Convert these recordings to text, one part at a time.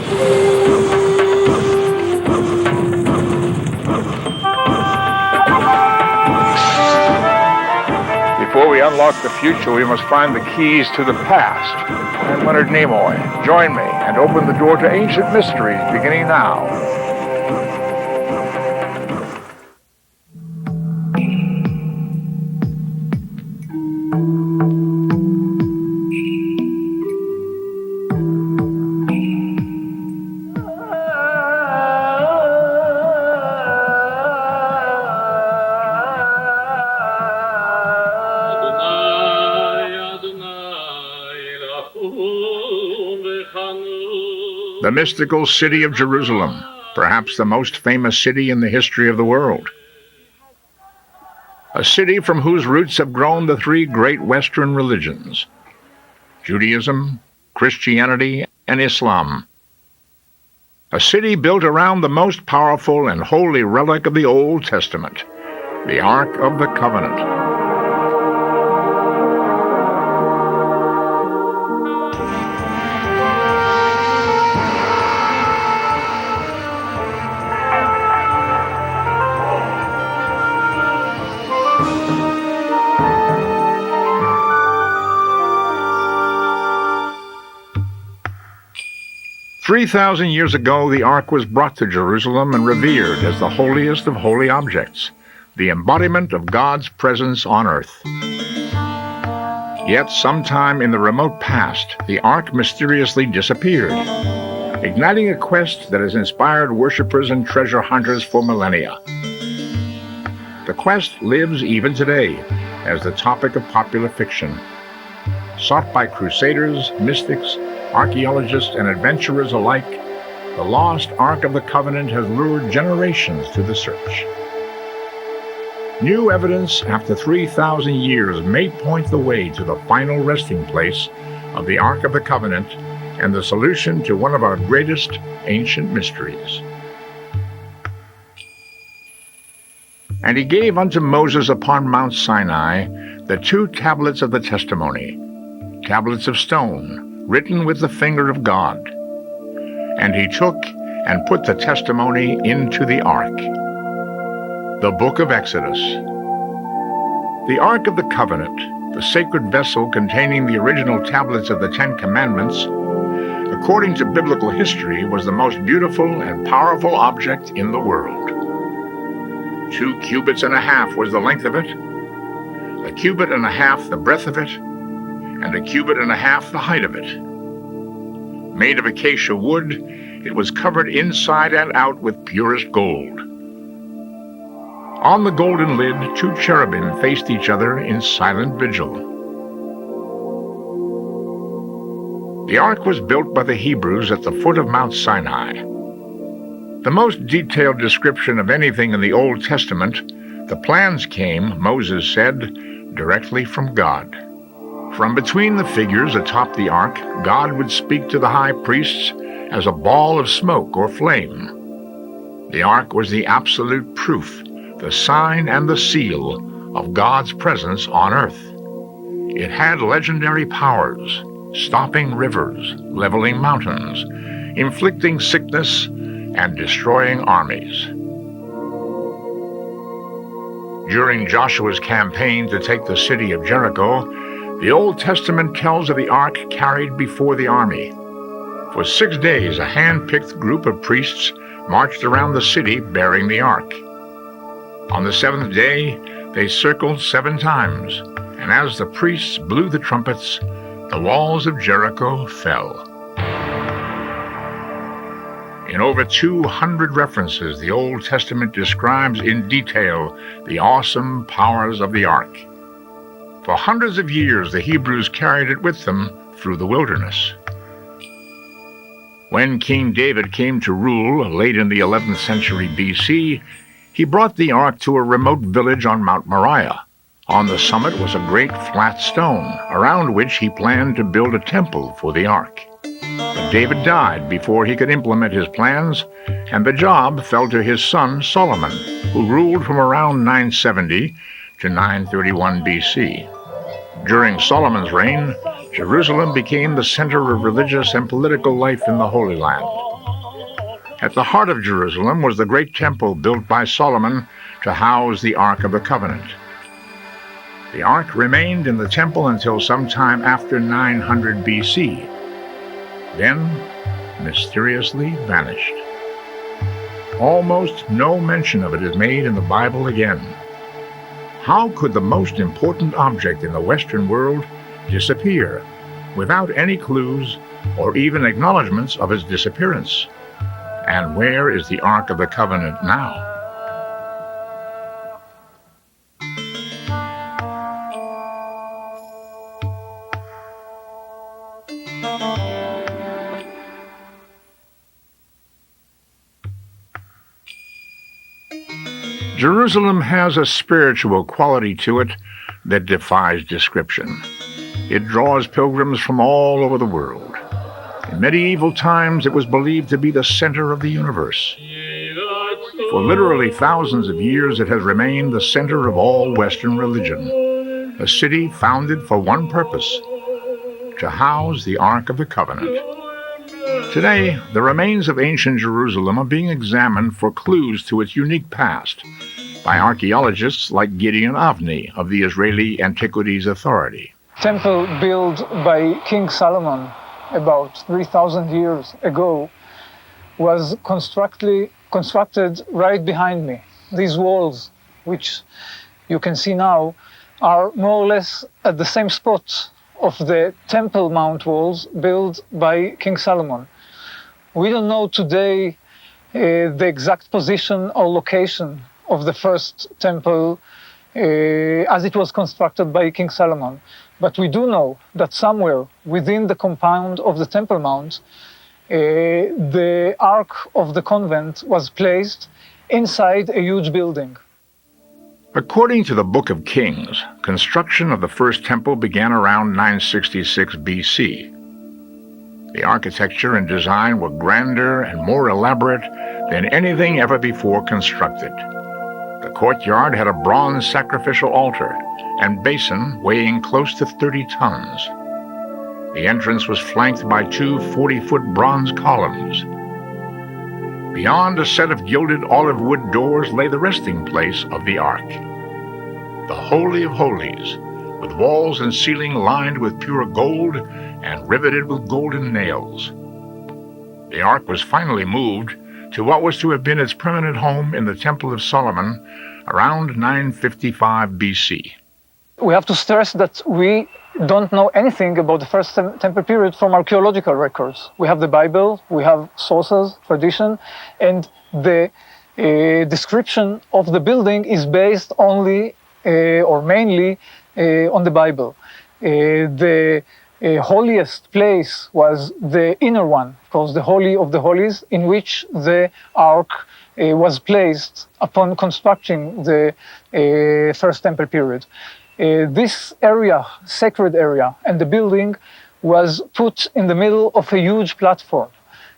Before we unlock the future, we must find the keys to the past. I'm Leonard Nimoy. Join me and open the door to ancient mysteries beginning now. The mystical city of Jerusalem, perhaps the most famous city in the history of the world. A city from whose roots have grown the three great Western religions: Judaism, Christianity, and Islam. A city built around the most powerful and holy relic of the Old Testament, the Ark of the Covenant. 3,000 years ago, the Ark was brought to Jerusalem and revered as the holiest of holy objects, the embodiment of God's presence on earth. Yet sometime in the remote past, the Ark mysteriously disappeared, igniting a quest that has inspired worshippers and treasure hunters for millennia. The quest lives even today as the topic of popular fiction, sought by crusaders, mystics, archaeologists, and adventurers alike. The lost Ark of the Covenant has lured generations to the search. New evidence after 3,000 years may point the way to the final resting place of the Ark of the Covenant and the solution to one of our greatest ancient mysteries. And he gave unto Moses upon Mount Sinai the 2 tablets of the testimony, tablets of stone, written with the finger of God. And he took and put the testimony into the ark. The book of Exodus. The Ark of the Covenant, the sacred vessel containing the original tablets of the 10 Commandments, according to biblical history, was the most beautiful and powerful object in the world. 2 cubits and a half was the length of it, a cubit and a half the breadth of it, and a cubit and a half the height of it. Made of acacia wood, it was covered inside and out with purest gold. On the golden lid, 2 cherubim faced each other in silent vigil. The ark was built by the Hebrews at the foot of Mount Sinai. The most detailed description of anything in the Old Testament, the plans came, Moses said, directly from God. From between the figures atop the ark, God would speak to the high priests as a ball of smoke or flame. The ark was the absolute proof, the sign and the seal of God's presence on earth. It had legendary powers, stopping rivers, leveling mountains, inflicting sickness, and destroying armies. During Joshua's campaign to take the city of Jericho, the Old Testament tells of the ark carried before the army. For 6 days, a hand-picked group of priests marched around the city bearing the ark. On the 7th day, they circled 7 times, and as the priests blew the trumpets, the walls of Jericho fell. In over 200 references, the Old Testament describes in detail the awesome powers of the ark. For hundreds of years, the Hebrews carried it with them through the wilderness. When King David came to rule late in the 11th century BC, he brought the ark to a remote village on Mount Moriah. On the summit was a great flat stone, around which he planned to build a temple for the ark. But David died before he could implement his plans, and the job fell to his son Solomon, who ruled from around 970 to 931 BC. During Solomon's reign, Jerusalem became the center of religious and political life in the Holy Land. At the heart of Jerusalem was the great temple built by Solomon to house the Ark of the Covenant. The Ark remained in the temple until sometime after 900 BC, then mysteriously vanished. Almost no mention of it is made in the Bible again. How could the most important object in the Western world disappear without any clues or even acknowledgments of its disappearance? And where is the Ark of the Covenant now? Jerusalem has a spiritual quality to it that defies description. It draws pilgrims from all over the world. In medieval times, it was believed to be the center of the universe. For literally thousands of years, it has remained the center of all Western religion, a city founded for one purpose: to house the Ark of the Covenant. Today, the remains of ancient Jerusalem are being examined for clues to its unique past by archaeologists like Gideon Avni of the Israeli Antiquities Authority. Temple built by King Solomon about 3,000 years ago was constructed right behind me. These walls, which you can see now, are more or less at the same spot of the Temple Mount walls built by King Solomon. We don't know today the exact position or location of the first temple as it was constructed by King Solomon. But we do know that somewhere within the compound of the Temple Mount, the Ark of the Convent was placed inside a huge building. According to the Book of Kings, construction of the first temple began around 966 BC. The architecture and design were grander and more elaborate than anything ever before constructed. The courtyard had a bronze sacrificial altar and basin weighing close to 30 tons. The entrance was flanked by two 40-foot bronze columns. Beyond a set of gilded olive wood doors lay the resting place of the Ark, the Holy of Holies, with walls and ceiling lined with pure gold and riveted with golden nails. The Ark was finally moved to what was to have been its permanent home in the Temple of Solomon around 955 BC. We have to stress that we don't know anything about the first temple period from archaeological records. We have the Bible, we have sources, tradition, and the description of the building is based only or mainly on the Bible. The holiest place was the inner one, called the Holy of the Holies, in which the Ark was placed upon constructing the first temple period. This area, sacred area, and the building was put in the middle of a huge platform.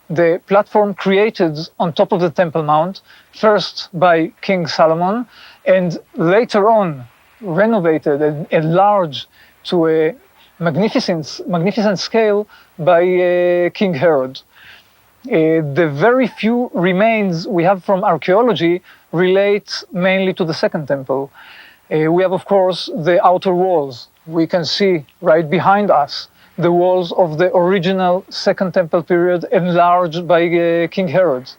The platform created on top of the Temple Mount, first by King Solomon, and later on renovated and enlarged to a magnificent scale by King Herod. The very few remains we have from archaeology relate mainly to the Second Temple. We have, of course, the outer walls. We can see right behind us the walls of the original Second Temple period enlarged by King Herod.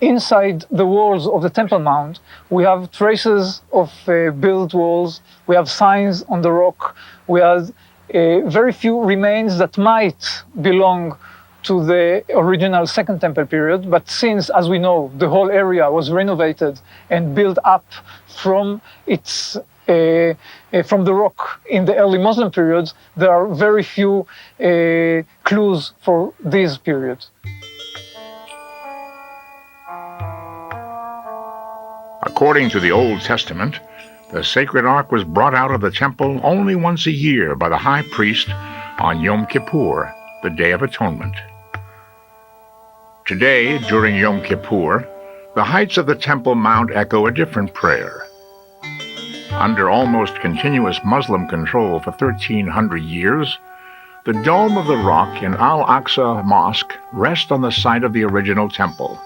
Inside the walls of the Temple Mount, we have traces of built walls, we have signs on the rock, we have very few remains that might belong to the original Second Temple period, but since, as we know, the whole area was renovated and built up from the rock in the early Muslim periods, there are very few clues for this period. According to the Old Testament, the sacred Ark was brought out of the temple only once a year by the high priest on Yom Kippur, the Day of Atonement. Today, during Yom Kippur, the heights of the Temple Mount echo a different prayer. Under almost continuous Muslim control for 1,300 years, the dome of the rock in Al-Aqsa Mosque rests on the site of the original temple.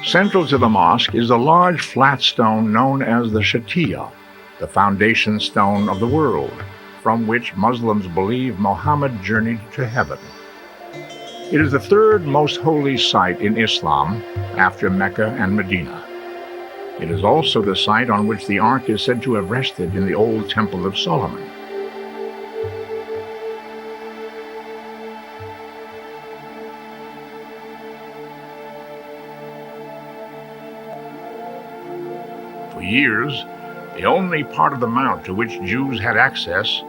Central to the mosque is a large flat stone known as the Shatiyah, the foundation stone of the world, from which Muslims believe Muhammad journeyed to heaven. It is the third most holy site in Islam after Mecca and Medina. It is also the site on which the Ark is said to have rested in the old Temple of Solomon. For years, the only part of the mount to which Jews had access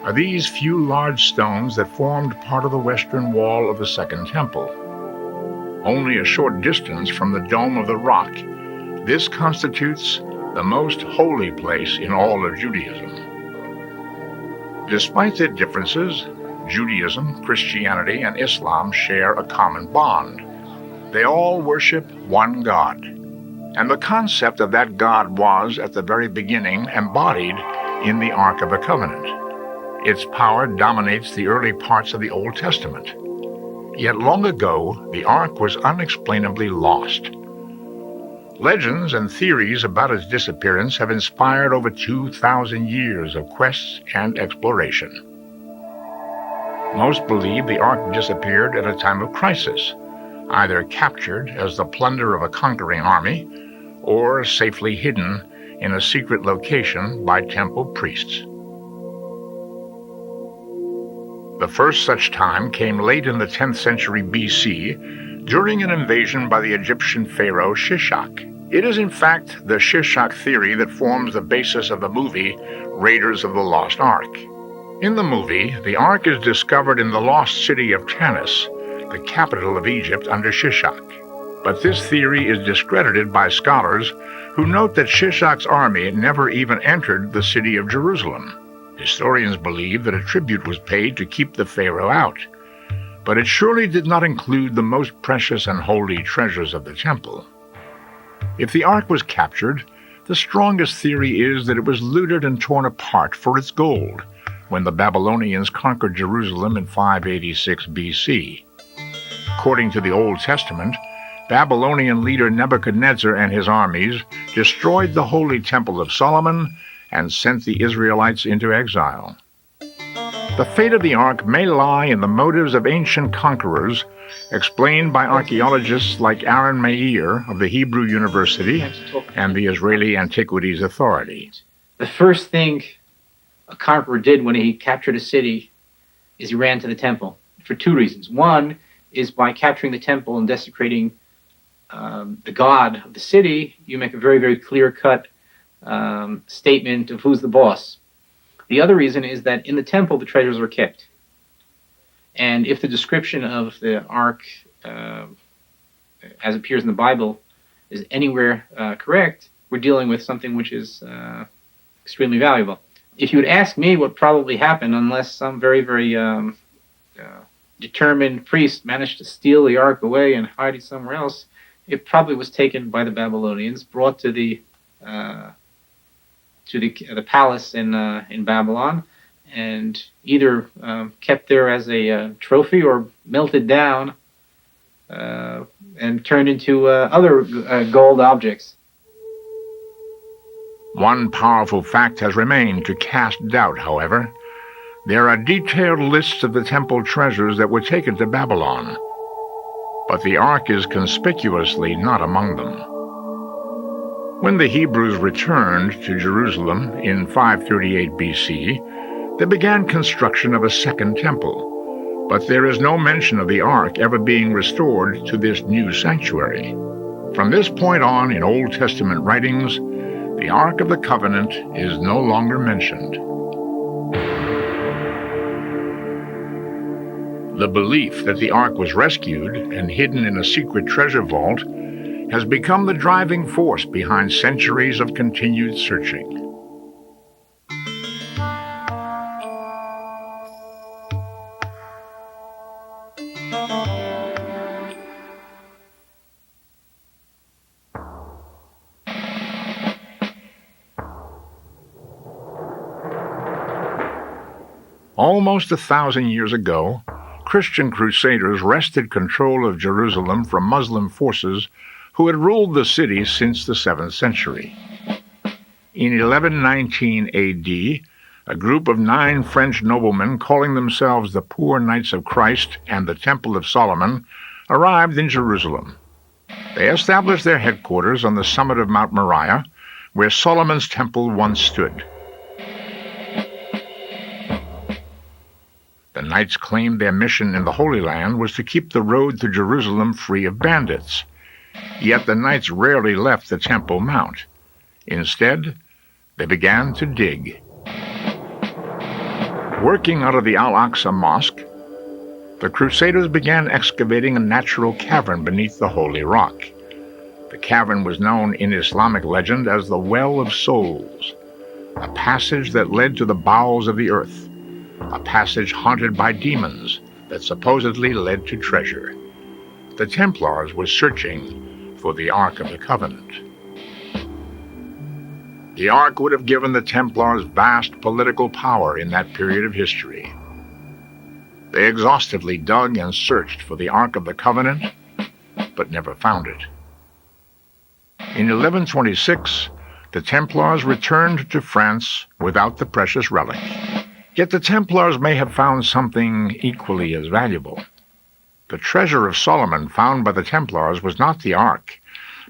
are these few large stones that formed part of the western wall of the Second Temple. Only a short distance from the Dome of the Rock, this constitutes the most holy place in all of Judaism. Despite their differences, Judaism, Christianity, and Islam share a common bond. They all worship one God. And the concept of that God was, at the very beginning, embodied in the Ark of the Covenant. Its power dominates the early parts of the Old Testament. Yet long ago, the Ark was unexplainably lost. Legends and theories about its disappearance have inspired over 2,000 years of quests and exploration. Most believe the Ark disappeared at a time of crisis, either captured as the plunder of a conquering army, or safely hidden in a secret location by temple priests. The first such time came late in the 10th century BC during an invasion by the Egyptian pharaoh Shishak. It is in fact the Shishak theory that forms the basis of the movie Raiders of the Lost Ark. In the movie, the Ark is discovered in the lost city of Tanis, the capital of Egypt under Shishak. But this theory is discredited by scholars who note that Shishak's army never even entered the city of Jerusalem. Historians believe that a tribute was paid to keep the pharaoh out, but it surely did not include the most precious and holy treasures of the temple. If the Ark was captured, the strongest theory is that it was looted and torn apart for its gold when the Babylonians conquered Jerusalem in 586 BC. According to the Old Testament, Babylonian leader Nebuchadnezzar and his armies destroyed the holy Temple of Solomon and sent the Israelites into exile. The fate of the Ark may lie in the motives of ancient conquerors, explained by archaeologists like Aaron Meir of the Hebrew University and the Israeli Antiquities Authority. The first thing a conqueror did when he captured a city is he ran to the temple for two reasons. One is by capturing the temple and desecrating the god of the city, you make a very, very clear-cut statement of who's the boss. The other reason is that in the temple, the treasures are kept. And if the description of the Ark, as appears in the Bible, is anywhere correct, we're dealing with something which is extremely valuable. If you would ask me what probably happened, unless some very, very determined priest managed to steal the Ark away and hide it somewhere else, it probably was taken by the Babylonians, brought to the palace in Babylon, and either kept there as a trophy or melted down and turned into other gold objects. One powerful fact has remained to cast doubt, however. There are detailed lists of the temple treasures that were taken to Babylon, but the Ark is conspicuously not among them. When the Hebrews returned to Jerusalem in 538 BC, they began construction of a second temple, but there is no mention of the Ark ever being restored to this new sanctuary. From this point on in Old Testament writings, the Ark of the Covenant is no longer mentioned. The belief that the Ark was rescued and hidden in a secret treasure vault has become the driving force behind centuries of continued searching. Almost 1,000 years ago, Christian crusaders wrested control of Jerusalem from Muslim forces who had ruled the city since the 7th century. In 1119 A.D., a group of 9 French noblemen calling themselves the Poor Knights of Christ and the Temple of Solomon arrived in Jerusalem. They established their headquarters on the summit of Mount Moriah, where Solomon's temple once stood. The knights claimed their mission in the Holy Land was to keep the road to Jerusalem free of bandits. Yet the knights rarely left the Temple Mount. Instead, they began to dig. Working out of the Al-Aqsa Mosque, the Crusaders began excavating a natural cavern beneath the Holy Rock. The cavern was known in Islamic legend as the Well of Souls, a passage that led to the bowels of the earth, a passage haunted by demons that supposedly led to treasure. The Templars were searching for the Ark of the Covenant. The Ark would have given the Templars vast political power in that period of history. They exhaustively dug and searched for the Ark of the Covenant, but never found it. In 1126, the Templars returned to France without the precious relic. Yet the Templars may have found something equally as valuable. The treasure of Solomon found by the Templars was not the Ark,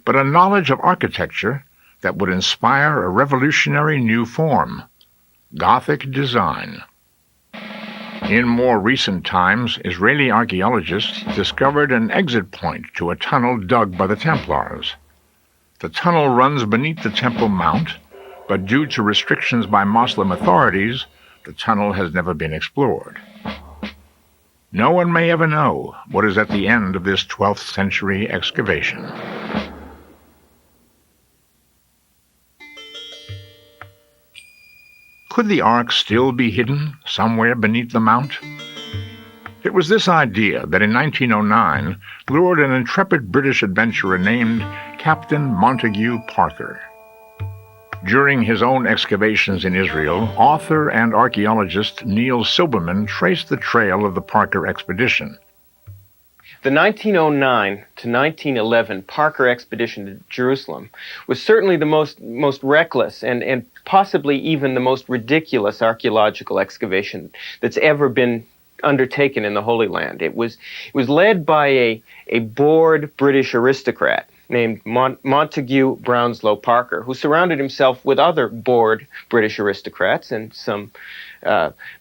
but a knowledge of architecture that would inspire a revolutionary new form, Gothic design. In more recent times, Israeli archaeologists discovered an exit point to a tunnel dug by the Templars. The tunnel runs beneath the Temple Mount, but due to restrictions by Muslim authorities, the tunnel has never been explored. No one may ever know what is at the end of this 12th century excavation. Could the Ark still be hidden somewhere beneath the Mount? It was this idea that in 1909 lured an intrepid British adventurer named Captain Montague Parker. During his own excavations in Israel, author and archaeologist Neil Silberman traced the trail of the Parker expedition. The 1909 to 1911 Parker expedition to Jerusalem was certainly the most reckless and possibly even the most ridiculous archaeological excavation that's ever been undertaken in the Holy Land. It was led by a bored British aristocrat named Montague Brownslow Parker, who surrounded himself with other bored British aristocrats and some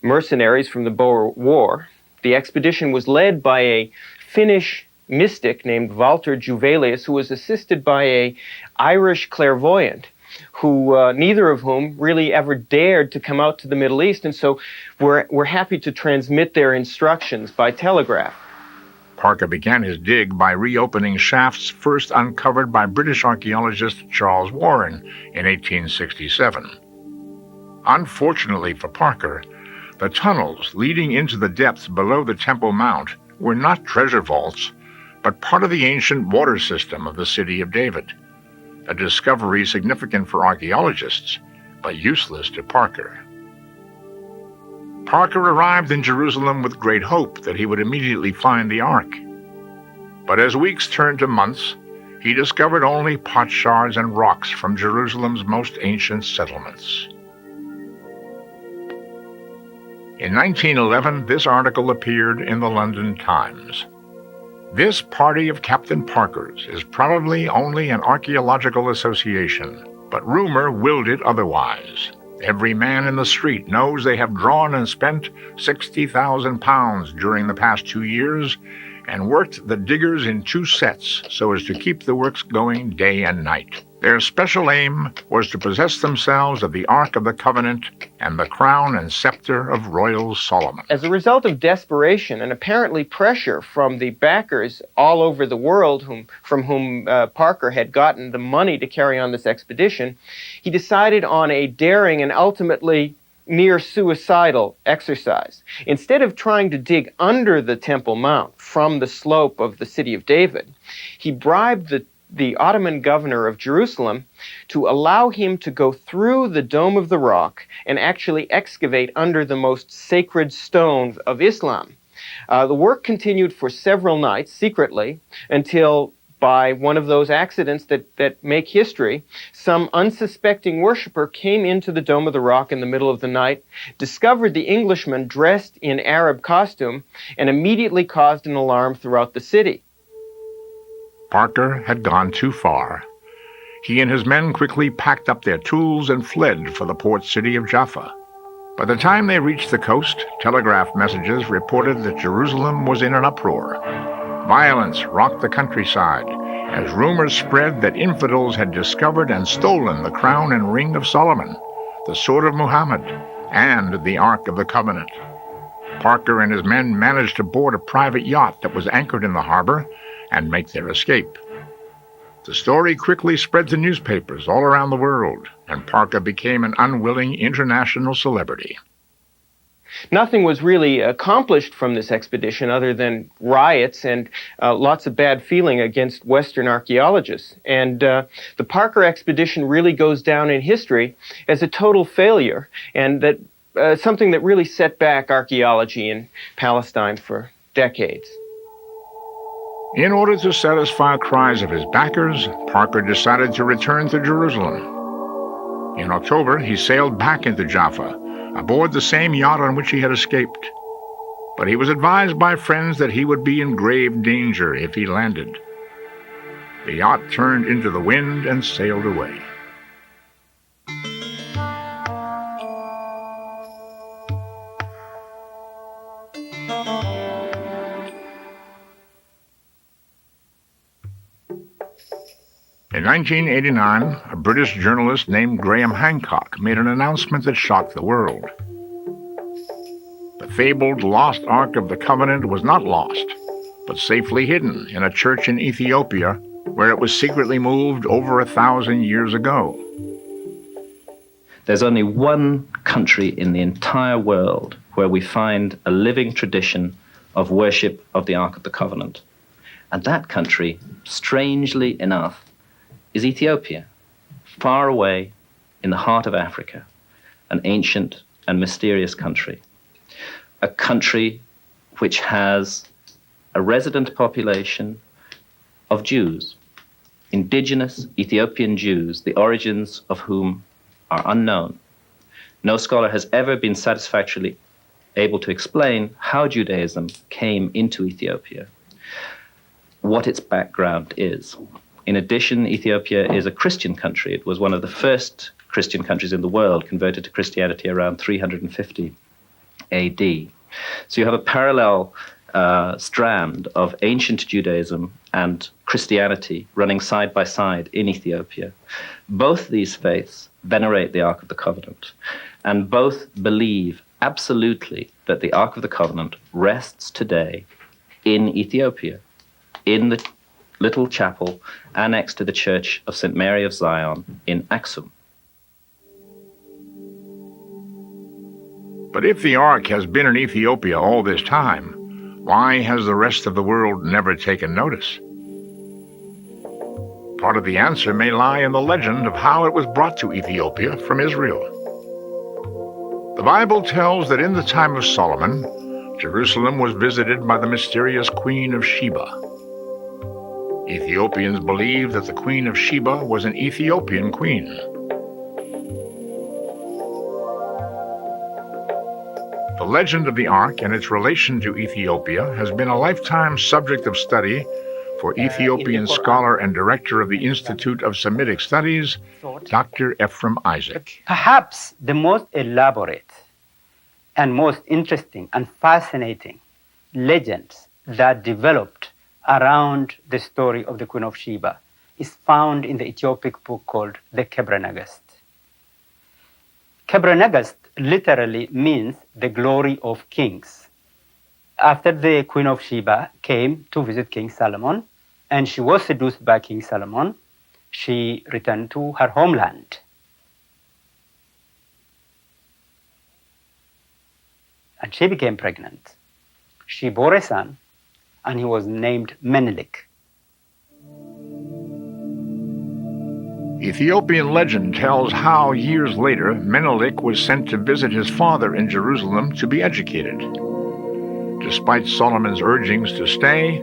mercenaries from the Boer War. The expedition was led by a Finnish mystic named Walter Juvelius, who was assisted by an Irish clairvoyant, who neither of whom really ever dared to come out to the Middle East, and so were happy to transmit their instructions by telegraph. Parker began his dig by reopening shafts first uncovered by British archaeologist Charles Warren in 1867. Unfortunately for Parker, the tunnels leading into the depths below the Temple Mount were not treasure vaults, but part of the ancient water system of the city of David, a discovery significant for archaeologists, but useless to Parker. Parker arrived in Jerusalem with great hope that he would immediately find the Ark. But as weeks turned to months, he discovered only potsherds and rocks from Jerusalem's most ancient settlements. In 1911, this article appeared in the London Times. This party of Captain Parker's is probably only an archaeological association, but rumor willed it otherwise. Every man in the street knows they have drawn and spent £60,000 during the past 2 years and worked the diggers in 2 sets so as to keep the works going day and night. Their special aim was to possess themselves of the Ark of the Covenant and the crown and scepter of royal Solomon. As a result of desperation and apparently pressure from the backers all over the world from whom Parker had gotten the money to carry on this expedition, he decided on a daring and ultimately near suicidal exercise. Instead of trying to dig under the Temple Mount from the slope of the city of David, he bribed the Ottoman governor of Jerusalem to allow him to go through the Dome of the Rock and actually excavate under the most sacred stone of Islam. The work continued for several nights secretly until by one of those accidents that make history, some unsuspecting worshiper came into the Dome of the Rock in the middle of the night, discovered the Englishman dressed in Arab costume, and immediately caused an alarm throughout the city. Parker had gone too far. He and his men quickly packed up their tools and fled for the port city of Jaffa. By the time they reached the coast, telegraph messages reported that Jerusalem was in an uproar. Violence rocked the countryside as rumors spread that infidels had discovered and stolen the crown and ring of Solomon, the sword of Muhammad, and the Ark of the Covenant. Parker and his men managed to board a private yacht that was anchored in the harbor and make their escape. The story quickly spread to newspapers all around the world, and Parker became an unwilling international celebrity. Nothing was really accomplished from this expedition other than riots and lots of bad feeling against Western archaeologists. And the Parker expedition really goes down in history as a total failure, and that something that really set back archaeology in Palestine for decades. In order to satisfy cries of his backers, Parker decided to return to Jerusalem. In October, he sailed back into Jaffa, aboard the same yacht on which he had escaped. But he was advised by friends that he would be in grave danger if he landed. The yacht turned into the wind and sailed away. In 1989, a British journalist named Graham Hancock made an announcement that shocked the world. The fabled lost Ark of the Covenant was not lost, but safely hidden in a church in Ethiopia where it was secretly moved over 1,000 years ago. There's only one country in the entire world where we find a living tradition of worship of the Ark of the Covenant. And that country, strangely enough, is Ethiopia, far away in the heart of Africa, an ancient and mysterious country. A country which has a resident population of Jews, indigenous Ethiopian Jews, the origins of whom are unknown. No scholar has ever been satisfactorily able to explain how Judaism came into Ethiopia, what its background is. In addition, Ethiopia is a Christian country. It was one of the first Christian countries in the world converted to Christianity around 350 AD. So you have a parallel strand of ancient Judaism and Christianity running side by side in Ethiopia. Both these faiths venerate the Ark of the Covenant, and both believe absolutely that the Ark of the Covenant rests today in Ethiopia, in the little chapel annexed to the Church of St. Mary of Zion in Aksum. But if the Ark has been in Ethiopia all this time, why has the rest of the world never taken notice? Part of the answer may lie in the legend of how it was brought to Ethiopia from Israel. The Bible tells that in the time of Solomon, Jerusalem was visited by the mysterious Queen of Sheba. Ethiopians believe that the Queen of Sheba was an Ethiopian queen. The legend of the Ark and its relation to Ethiopia has been a lifetime subject of study for Ethiopian scholar and director of the Institute of Semitic Studies, Dr. Ephraim Isaac. Perhaps the most elaborate and most interesting and fascinating legends that developed around the story of the Queen of Sheba is found in the Ethiopic book called the Kebra-Nagast. Kebra-Nagast literally means the glory of kings. After the Queen of Sheba came to visit King Solomon, and she was seduced by King Solomon, she returned to her homeland. And she became pregnant. She bore a son, and he was named Menelik. Ethiopian legend tells how years later Menelik was sent to visit his father in Jerusalem to be educated. Despite Solomon's urgings to stay,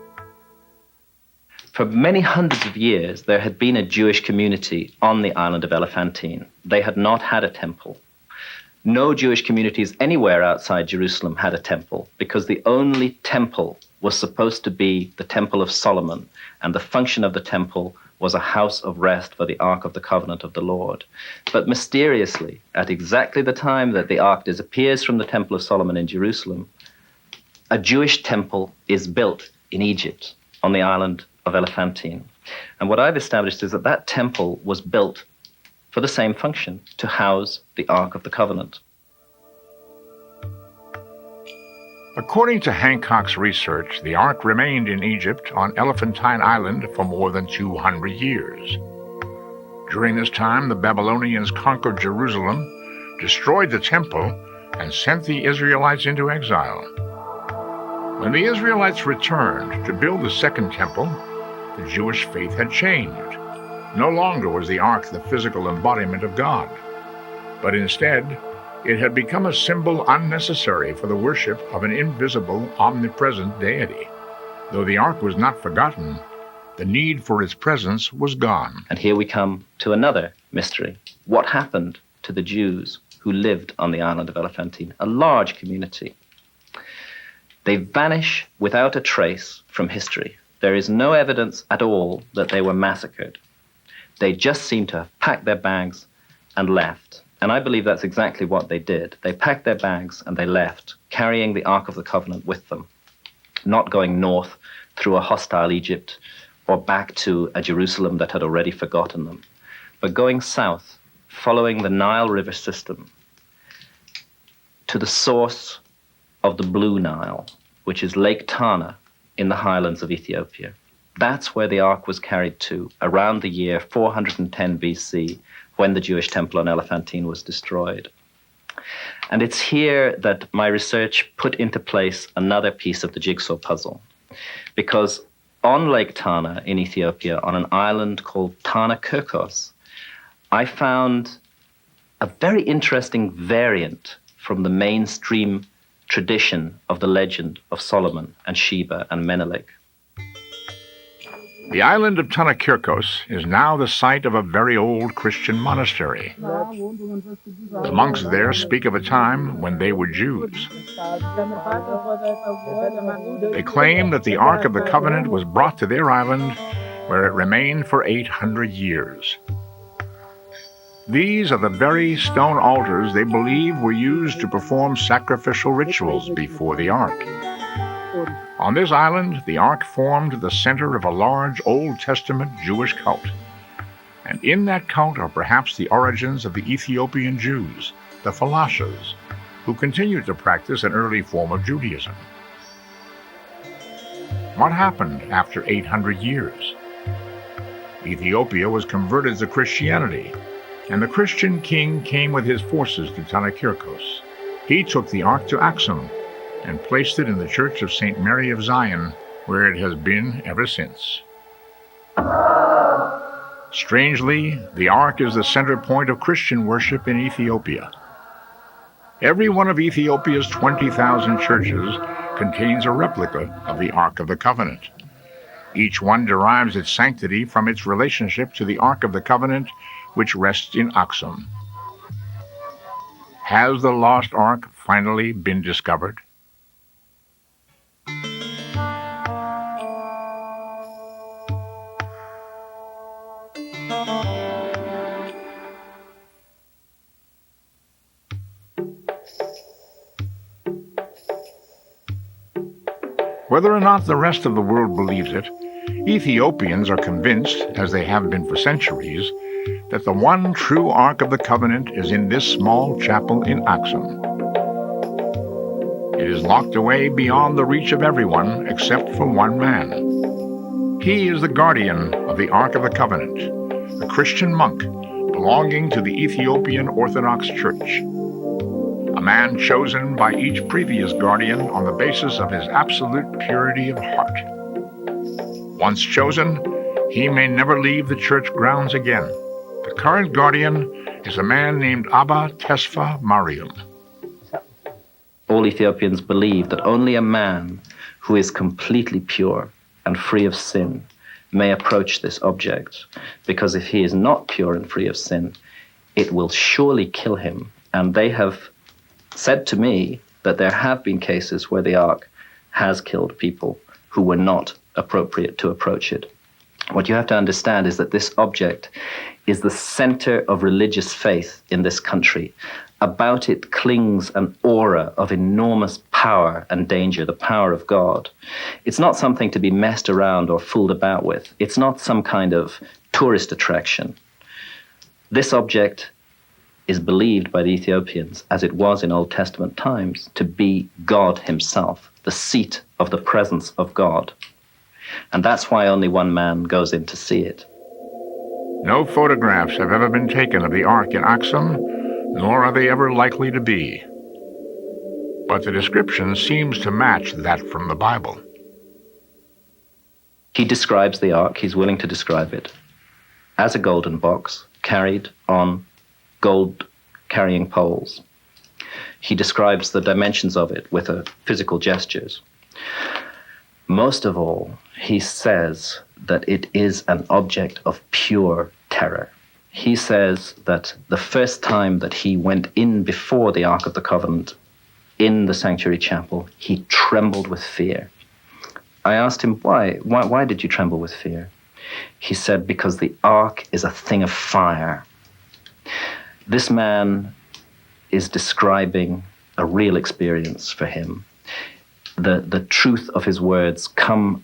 For many hundreds of years, there had been a Jewish community on the island of Elephantine. They had not had a temple. No Jewish communities anywhere outside Jerusalem had a temple, because the only temple was supposed to be the Temple of Solomon, and the function of the temple was a house of rest for the Ark of the Covenant of the Lord. But mysteriously, at exactly the time that the Ark disappears from the Temple of Solomon in Jerusalem, a Jewish temple is built in Egypt on the island of Elephantine. And what I've established is that that temple was built for the same function, to house the Ark of the Covenant. According to Hancock's research, the Ark remained in Egypt on Elephantine Island for more than 200 years. During this time, the Babylonians conquered Jerusalem, destroyed the temple, and sent the Israelites into exile. When the Israelites returned to build the second temple, the Jewish faith had changed. No longer was the Ark the physical embodiment of God, but instead, it had become a symbol unnecessary for the worship of an invisible, omnipresent deity. Though the Ark was not forgotten, the need for its presence was gone. And here we come to another mystery. What happened to the Jews who lived on the island of Elephantine? A large community. They vanish without a trace from history. There is no evidence at all that they were massacred. They just seem to have packed their bags and left. And I believe that's exactly what they did. They packed their bags and they left, carrying the Ark of the Covenant with them, not going north through a hostile Egypt or back to a Jerusalem that had already forgotten them, but going south, following the Nile River system to the source of the Blue Nile, which is Lake Tana in the highlands of Ethiopia. That's where the Ark was carried to around the year 410 BC, when the Jewish temple on Elephantine was destroyed. And it's here that my research put into place another piece of the jigsaw puzzle. Because on Lake Tana in Ethiopia, on an island called Tana Kirkos, I found a very interesting variant from the mainstream tradition of the legend of Solomon and Sheba and Menelik. The island of Tanakirkos is now the site of a very old Christian monastery. The monks there speak of a time when they were Jews. They claim that the Ark of the Covenant was brought to their island, where it remained for 800 years. These are the very stone altars they believe were used to perform sacrificial rituals before the Ark. On this island, the Ark formed the center of a large Old Testament Jewish cult. And in that cult are perhaps the origins of the Ethiopian Jews, the Falashas, who continued to practice an early form of Judaism. What happened after 800 years? Ethiopia was converted to Christianity, and the Christian king came with his forces to Tanakirkos. He took the Ark to Axum and placed it in the Church of St. Mary of Zion, where it has been ever since. Strangely, the Ark is the center point of Christian worship in Ethiopia. Every one of Ethiopia's 20,000 churches contains a replica of the Ark of the Covenant. Each one derives its sanctity from its relationship to the Ark of the Covenant, which rests in Axum. Has the lost Ark finally been discovered? Whether or not the rest of the world believes it, Ethiopians are convinced, as they have been for centuries, that the one true Ark of the Covenant is in this small chapel in Axum. It is locked away beyond the reach of everyone except for one man. He is the guardian of the Ark of the Covenant, a Christian monk belonging to the Ethiopian Orthodox Church. A man chosen by each previous guardian on the basis of his absolute purity of heart. Once chosen, he may never leave the church grounds again. The current guardian is a man named Abba Tesfa Mariam. All Ethiopians believe that only a man who is completely pure and free of sin may approach this object, because if he is not pure and free of sin, it will surely kill him. And they have said to me that there have been cases where the ark has killed people who were not appropriate to approach it. What you have to understand is that this object is the center of religious faith in this country. About it clings an aura of enormous power and danger, the power of God. It's not something to be messed around or fooled about with. It's not some kind of tourist attraction. This object is believed by the Ethiopians, as it was in Old Testament times, to be God himself, the seat of the presence of God. And that's why only one man goes in to see it. No photographs have ever been taken of the Ark in Axum, nor are they ever likely to be. But the description seems to match that from the Bible. He describes the Ark, he's willing to describe it, as a golden box carried on gold-carrying poles. He describes the dimensions of it with physical gestures. Most of all, he says that it is an object of pure terror. He says that the first time that he went in before the Ark of the Covenant in the sanctuary chapel, he trembled with fear. I asked him, why did you tremble with fear? He said, because the Ark is a thing of fire. This man is describing a real experience for him. The truth of his words come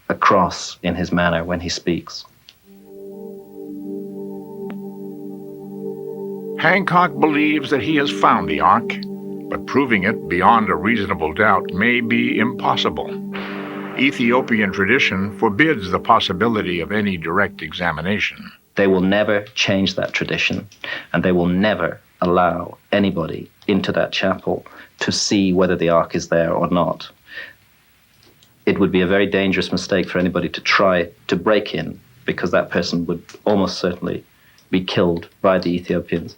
across in his manner when he speaks. Hancock believes that he has found the Ark, but proving it beyond a reasonable doubt may be impossible. Ethiopian tradition forbids the possibility of any direct examination. They will never change that tradition, and they will never allow anybody into that chapel to see whether the Ark is there or not. It would be a very dangerous mistake for anybody to try to break in, because that person would almost certainly be killed by the Ethiopians.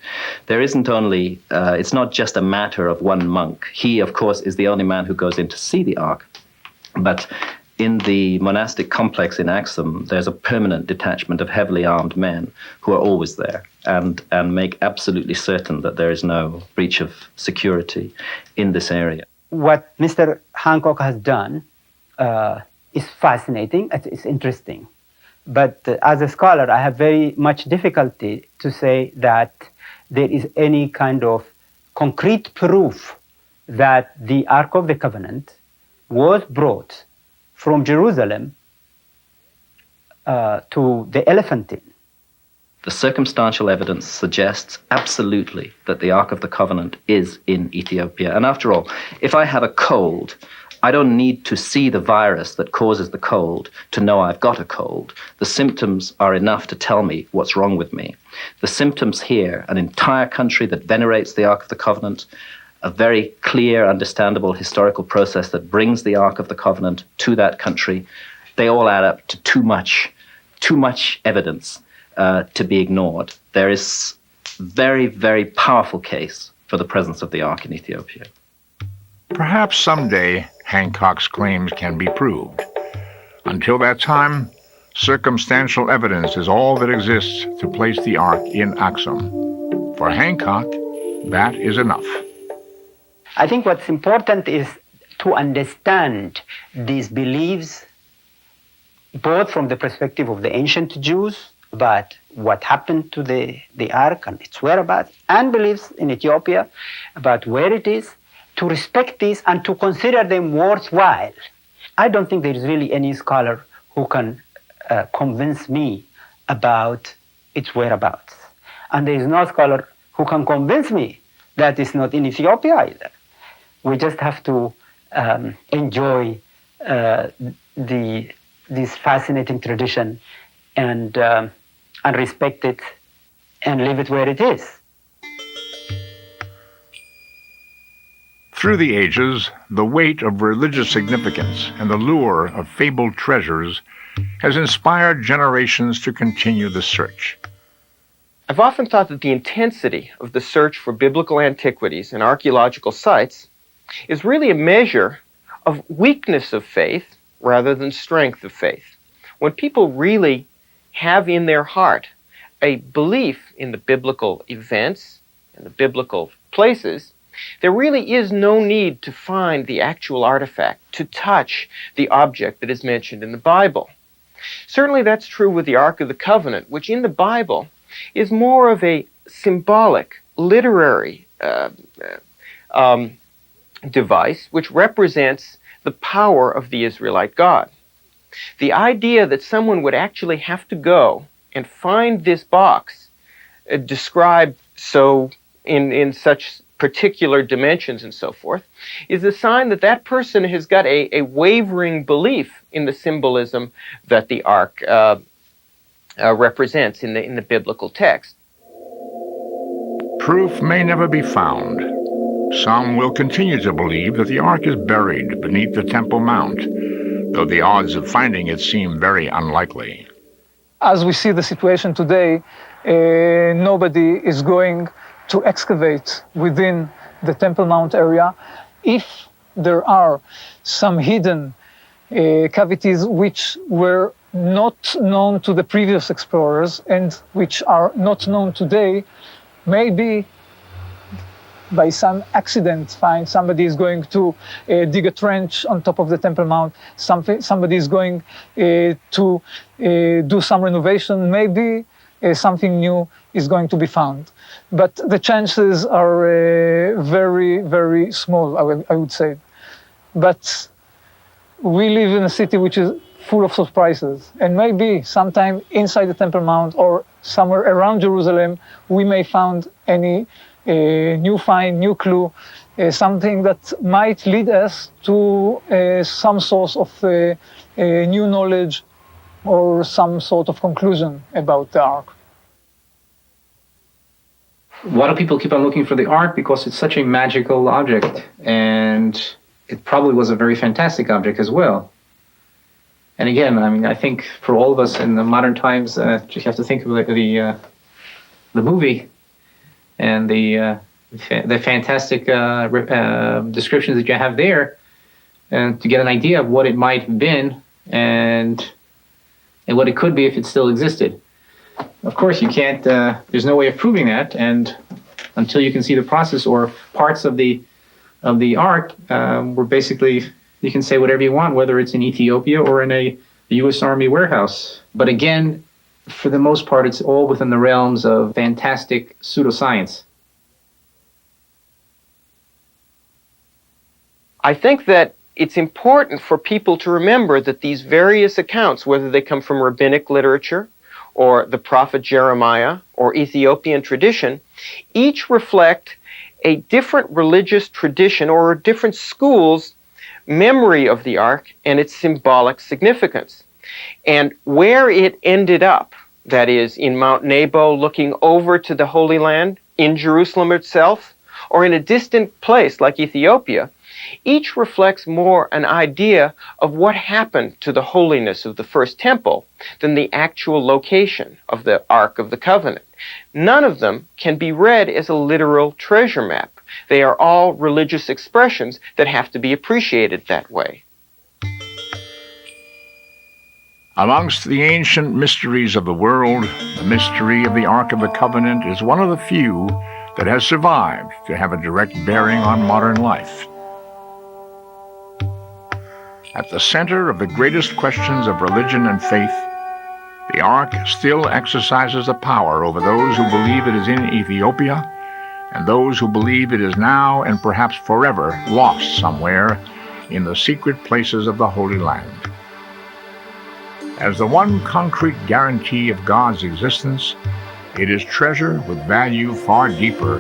There isn't only, it's not just a matter of one monk. He, of course, is the only man who goes in to see the Ark. But in the monastic complex in Axum, there's a permanent detachment of heavily armed men who are always there and make absolutely certain that there is no breach of security in this area. What Mr. Hancock has done is fascinating, it's interesting. But as a scholar, I have very much difficulty to say that there is any kind of concrete proof that the Ark of the Covenant was brought from Jerusalem to the Elephantine. The circumstantial evidence suggests absolutely that the Ark of the Covenant is in Ethiopia. And after all, if I have a cold, I don't need to see the virus that causes the cold to know I've got a cold. The symptoms are enough to tell me what's wrong with me. The symptoms here, an entire country that venerates the Ark of the Covenant, a very clear, understandable historical process that brings the Ark of the Covenant to that country, they all add up to too much evidence to be ignored. There is very, very powerful case for the presence of the Ark in Ethiopia. Perhaps someday Hancock's claims can be proved. Until that time, circumstantial evidence is all that exists to place the Ark in Axum. For Hancock, that is enough. I think what's important is to understand these beliefs, both from the perspective of the ancient Jews about what happened to the Ark and its whereabouts, and beliefs in Ethiopia about where it is, to respect these and to consider them worthwhile. I don't think there is really any scholar who can convince me about its whereabouts. And there is no scholar who can convince me that it's not in Ethiopia either. We just have to enjoy this fascinating tradition and respect it and leave it where it is. Through the ages, the weight of religious significance and the lure of fabled treasures has inspired generations to continue the search. I've often thought that the intensity of the search for biblical antiquities and archaeological sites is really a measure of weakness of faith rather than strength of faith. when people really have in their heart a belief in the biblical events and the biblical places, there really is no need to find the actual artifact, to touch the object that is mentioned in the Bible. Certainly that's true with the Ark of the Covenant, which in the Bible is more of a symbolic, literary device which represents the power of the Israelite God. The idea that someone would actually have to go and find this box described so in such particular dimensions and so forth is a sign that that person has got a wavering belief in the symbolism that the ark represents in the biblical text. Proof may never be found. Some will continue to believe that the ark is buried beneath the Temple Mount, though the odds of finding it seem very unlikely. As we see the situation today, nobody is going to excavate within the Temple Mount area. If there are some hidden cavities which were not known to the previous explorers and which are not known today, maybe by some accident somebody is going to dig a trench on top of the Temple Mount, somebody is going to do some renovation, maybe something new is going to be found. But the chances are very, very small, I would say. But we live in a city which is full of surprises, and maybe sometime inside the Temple Mount or somewhere around Jerusalem, we may find any new find, new clue, something that might lead us to some source of new knowledge or some sort of conclusion about the Ark. Why do people keep on looking for the Ark? Because it's such a magical object, and it probably was a very fantastic object as well. And again, I mean, I think for all of us in the modern times, you have to think of the movie and the fantastic descriptions that you have there, and to get an idea of what it might have been and what it could be if it still existed. Of course, you can't. There's no way of proving that, and until you can see the process or parts of the Ark, we're basically, you can say whatever you want, whether it's in Ethiopia or in a U.S. Army warehouse. But again, for the most part, it's all within the realms of fantastic pseudoscience. I think that it's important for people to remember that these various accounts, whether they come from rabbinic literature or the prophet Jeremiah or Ethiopian tradition, each reflect a different religious tradition or a different school's memory of the Ark and its symbolic significance. And where it ended up, that is, in Mount Nebo looking over to the Holy Land, in Jerusalem itself, or in a distant place like Ethiopia, each reflects more an idea of what happened to the holiness of the first temple than the actual location of the Ark of the Covenant. None of them can be read as a literal treasure map. They are all religious expressions that have to be appreciated that way. Amongst the ancient mysteries of the world, the mystery of the Ark of the Covenant is one of the few that has survived to have a direct bearing on modern life. At the center of the greatest questions of religion and faith, the Ark still exercises a power over those who believe it is in Ethiopia and those who believe it is now and perhaps forever lost somewhere in the secret places of the Holy Land. As the one concrete guarantee of God's existence, it is treasure with value far deeper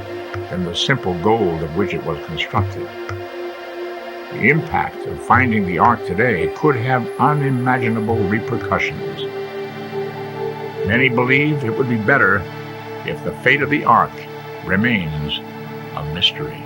than the simple gold of which it was constructed. The impact of finding the Ark today could have unimaginable repercussions. Many believe it would be better if the fate of the Ark remains a mystery.